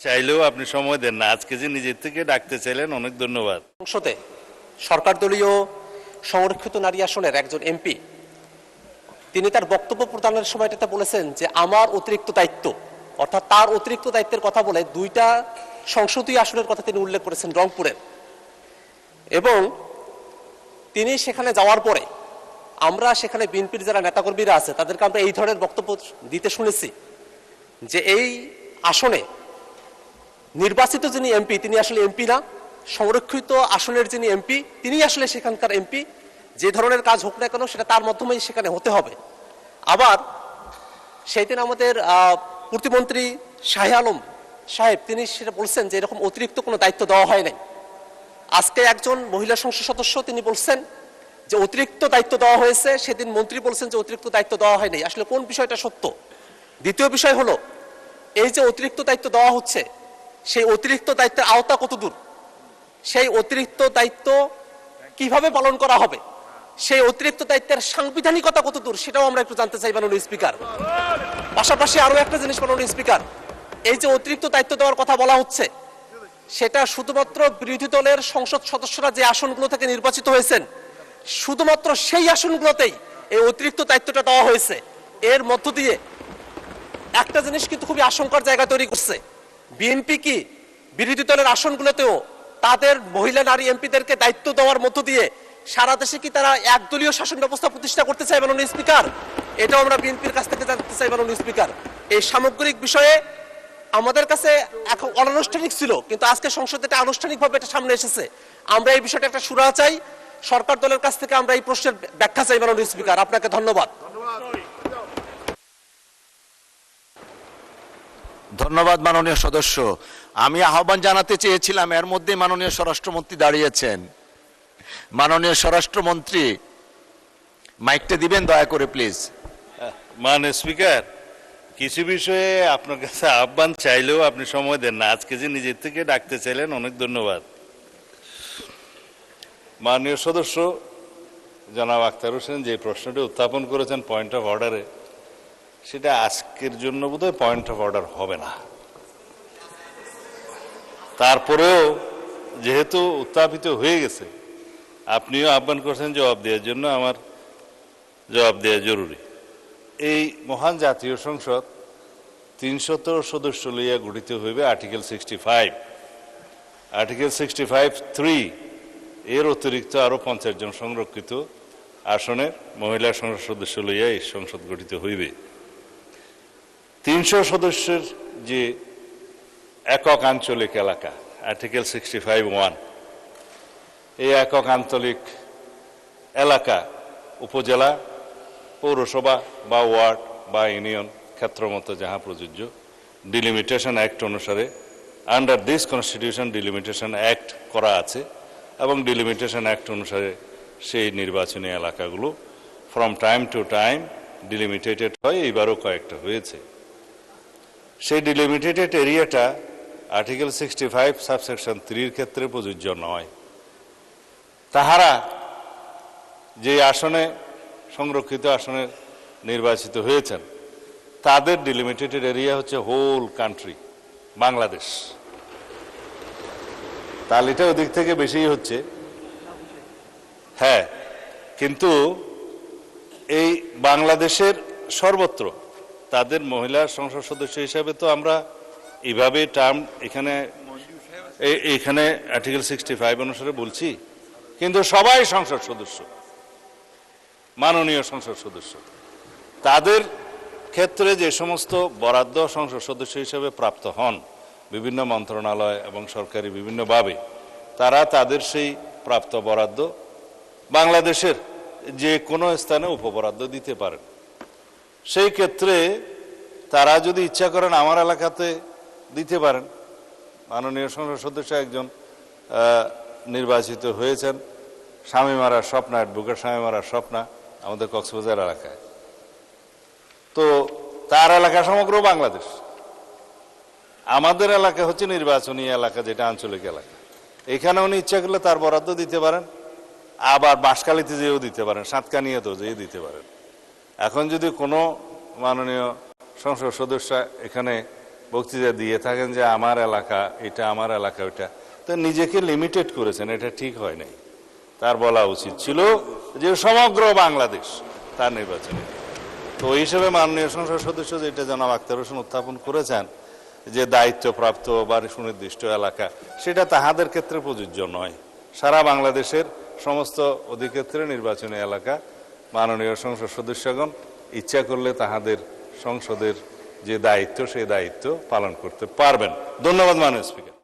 চাইলেও আপনি সময় দেন না, আজকে যে নিজের থেকে ডাকতে চাইলেন অনেক ধন্যবাদ। সংসদে সরকার দলীয় সংরক্ষিত নারী আসনের একজন এমপি তিনি তার বক্তব্য প্রদানের সময়টাতে বলেছেন যে আমার অতিরিক্ত দায়িত্ব, অর্থাৎ তার অতিরিক্ত দায়িত্বের কথা বলে দুইটা সংসদীয় আসনের কথা তিনি উল্লেখ করেছেন রংপুরের। এবং তিনি সেখানে যাওয়ার পরে আমরা সেখানে বিএনপির যারা নেতাকর্মীরা আছে তাদেরকে আমরা এই ধরনের বক্তব্য দিতে শুনেছি যে এই আসনে নির্বাচিত যিনি এমপি তিনি আসলে এমপি না, সংরক্ষিত আসনের যিনি এমপি তিনি আসলে সেখানকার এমপি। যে ধরনের কাজ হোক না কেন সেটা তার মাধ্যমেই সেখানে হতে হবে। আবার সেই দিন আমাদের প্রতিমন্ত্রী শাহে আলম সাহেব তিনি সেটা বলছেন যে এরকম অতিরিক্ত কোনো দায়িত্ব দেওয়া হয় নাই। আজকে একজন মহিলা সংসদ সদস্য তিনি বলছেন যে অতিরিক্ত দায়িত্ব দেওয়া হয়েছে, সেদিন মন্ত্রী বলছেন যে অতিরিক্ত দায়িত্ব দেওয়া হয়নি। আসলে কোন বিষয়টা সত্য? দ্বিতীয় বিষয় হলো এই যে অতিরিক্ত দায়িত্ব দেওয়া হচ্ছে সেই অতিরিক্ত দায়িত্বের আওতা কতদূর, সেই অতিরিক্ত দায়িত্ব কিভাবে পালন করা হবে, সেই অতিরিক্ত দায়িত্বের সাংবিধানিকতা কতদূর সেটাও আমরা একটু জানতে চাই মাননীয় স্পিকার। পাশাপাশি আরো একটা জিনিস মাননীয় স্পিকার, এই যে অতিরিক্ত দায়িত্ব দেওয়ার কথা বলা হচ্ছে সেটা শুধুমাত্র বিরোধী দলের সংসদ সদস্যরা যে আসনগুলো থেকে নির্বাচিত হয়েছেন শুধুমাত্র সেই আসনগুলোতেই এই অতিরিক্ত দায়িত্বটা দেওয়া হয়েছে। এর মধ্য দিয়ে একটা জিনিস কিন্তু খুবই আশঙ্কার জায়গা তৈরি করছে, বিএনপি কি বিরোধী দলের আসনগুলোতেও তাদের মহিলা নারী এমপিদেরকে দায়িত্ব দেওয়ার মধ্য দিয়ে সারা দেশে কি তারা একদলীয় শাসন ব্যবস্থা প্রতিষ্ঠা করতে চাই মাননীয় স্পিকার? এটাও আমরা বিএনপির কাছ থেকে জানতে চাই মাননীয় স্পিকার। এই সামগ্রিক বিষয়ে আমাদের কাছে এখন অনানুষ্ঠানিক ছিল, কিন্তু আজকে সংসদে এটা আনুষ্ঠানিকভাবে এটা সামনে এসেছে। আমরা এই বিষয়টা একটা সুরাহা চাই, সরকার দলের কাছ থেকে আমরা এই প্রশ্নের ব্যাখ্যা চাই মাননীয় স্পিকার। আপনাকে ধন্যবাদ। ধন্যবাদ মাননীয় সদস্য। আমি আহ্বান জানাতে চেয়েছিলাম, এর মধ্যে মাননীয় স্বরাষ্ট্রমন্ত্রী দাঁড়িয়েছেন। মাননীয় স্বরাষ্ট্রমন্ত্রী মাইকটা দিবেন দয়া করে প্লিজ। মাননীয় স্পিকার, কিছু বিষয়ে আপনার কাছে আহ্বান চাইলেও আপনি সময় দেন না, আজকে যে নিজের থেকে ডাকতে চাইলেন অনেক ধন্যবাদ। মাননীয় সদস্য জনাব আখতার হোসেন যে প্রশ্নটি উত্থাপন করেছেন পয়েন্ট অফ অর্ডারে, সেটা আজকের জন্য বোধহয় পয়েন্ট অফ অর্ডার হবে না। তারপরেও যেহেতু উত্থাপিত হয়ে গেছে, আপনিও আহ্বান করছেন জবাব দেওয়ার জন্য, আমার জবাব দেওয়া জরুরি। এই মহান জাতীয় সংসদ 300 সদস্য লইয়া গঠিত হইবে আর্টিকেল 65, আর্টিকেল 65(3) এর অতিরিক্ত আরো 50 জন সংরক্ষিত আসনের মহিলা সংসদ সদস্য লইয়া এই সংসদ গঠিত হইবে। 300 সদস্যের যে একক আঞ্চলিক এলাকা আর্টিকেল 65(1), এই একক আঞ্চলিক এলাকা উপজেলা, পৌরসভা বা ওয়ার্ড বা ইউনিয়ন ক্ষেত্রমতো যাহা প্রযোজ্য ডিলিমিটেশন অ্যাক্ট অনুসারে under this constitution delimitation act করা আছে, এবং ডিলিমিটেশন অ্যাক্ট অনুসারে সেই নির্বাচনী এলাকাগুলো ফ্রম টাইম টু টাইম ডিলিমিটেটেড হয়, এইবারও কয়েকটা হয়েছে। সেই ডিলিমিটেটেড এরিয়াটা আর্টিকেল 65 সাবসেকশন 3 ক্ষেত্রে প্রযোজ্য নয়। তাহারা যে আসনে সংরক্ষিত আসনে নির্বাচিত হয়েছেন তাদের ডিলিমিটেটেড এরিয়া হচ্ছে হোল কান্ট্রি বাংলাদেশ। তাহলে এটা ওদিক থেকে বেশি হচ্ছে, হ্যাঁ, কিন্তু এই বাংলাদেশের সর্বত্র তাদের মহিলা সংসদ সদস্য হিসাবে তো আমরা এইভাবে টার্ম এখানে আর্টিকেল 65 অনুসারে বলছি, কিন্তু সবাই সংসদ সদস্য, মাননীয় সংসদ সদস্য। তাদের ক্ষেত্রে যে সমস্ত বরাদ্দ সংসদ সদস্য হিসেবে প্রাপ্ত হন বিভিন্ন মন্ত্রণালয় এবং সরকারি বিভিন্নভাবে, তারা তাদের সেই প্রাপ্ত বরাদ্দ বাংলাদেশের যে কোনো স্থানে উপবরাদ্দ দিতে পারেন। সেই ক্ষেত্রে তারা যদি ইচ্ছা করেন আমার এলাকাতে দিতে পারেন। মাননীয় সংসদ সদস্য একজন নির্বাচিত হয়েছেন স্বামীমারা স্বপ্না, অ্যাডভোকেট স্বামীমারা স্বপ্না, আমাদের কক্সবাজার এলাকায়। তো তার এলাকা সমগ্র বাংলাদেশ, আমাদের এলাকা হচ্ছে নির্বাচনী এলাকা, যেটা আঞ্চলিক এলাকা। এখানে উনি ইচ্ছা করলে তার বরাদ্দ দিতে পারেন, আবার বাঁশখালীতে যেয়েও দিতে পারেন, সাতকানিয়াতেও যেয়ে দিতে পারেন। এখন যদি কোনো মাননীয় সংসদ সদস্য এখানে বক্তৃতা দিয়ে থাকেন যে আমার এলাকা এটা, আমার এলাকা ওইটা, তো নিজেকে লিমিটেড করেছেন, এটা ঠিক হয় নাই। তার বলা উচিত ছিল যে সমগ্র বাংলাদেশ তার নির্বাচনে। তো ওই হিসেবে মাননীয় সংসদ সদস্য যেটা জনাব আখতার হোসেন উত্থাপন করেছেন যে দায়িত্বপ্রাপ্ত বা সুনির্দিষ্ট এলাকা, সেটা তাহাদের ক্ষেত্রে প্রযোজ্য নয়। সারা বাংলাদেশের সমস্ত অধিক্ষেত্রে নির্বাচনী এলাকা মাননীয় সংসদ সদস্যগণ ইচ্ছা করলে তাহাদের সংসদের যে দায়িত্ব সেই দায়িত্ব পালন করতে পারবেন। ধন্যবাদ মাননীয় স্পিকার।